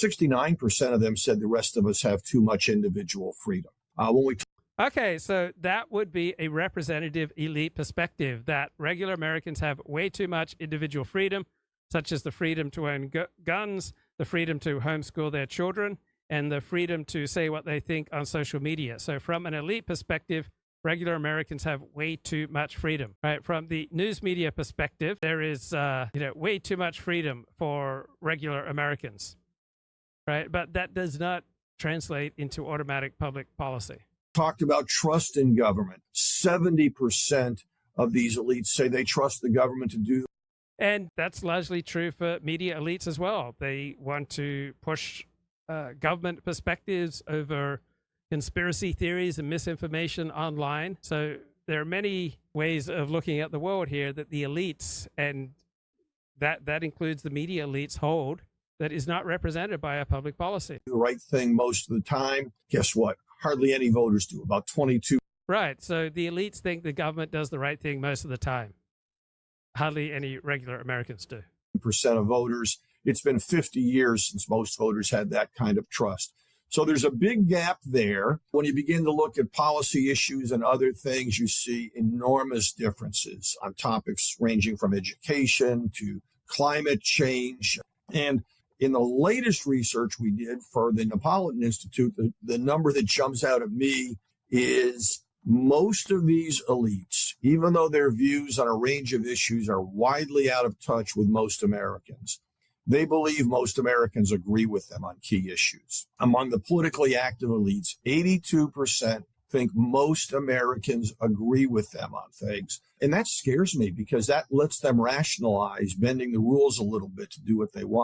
69% of them said the rest of us have too much individual freedom. Okay, so that would be a representative elite perspective, that regular Americans have way too much individual freedom, such as the freedom to own guns, the freedom to homeschool their children, and the freedom to say what they think on social media. So from an elite perspective, regular Americans have way too much freedom, right? From the news media perspective, there is way too much freedom for regular Americans, right? But that does not translate into automatic public policy. Talked about trust in government. 70% of these elites say they trust the government to do. And that's largely true for media elites as well. They want to push government perspectives over conspiracy theories and misinformation online. So there are many ways of looking at the world here that the elites, and that includes the media elites, hold that is not represented by a public policy. The right thing most of the time. Guess what? Hardly any voters do, about 22. Right. So the elites think the government does the right thing most of the time. Hardly any regular Americans do. Percent of voters. It's been 50 years since most voters had that kind of trust. So there's a big gap there. When you begin to look at policy issues and other things, you see enormous differences on topics ranging from education to climate change. And in the latest research we did for the Napolitan Institute, the number that jumps out at me is most of these elites, even though their views on a range of issues are widely out of touch with most Americans, they believe most Americans agree with them on key issues. Among the politically active elites, 82% think most Americans agree with them on things. And that scares me because that lets them rationalize bending the rules a little bit to do what they want.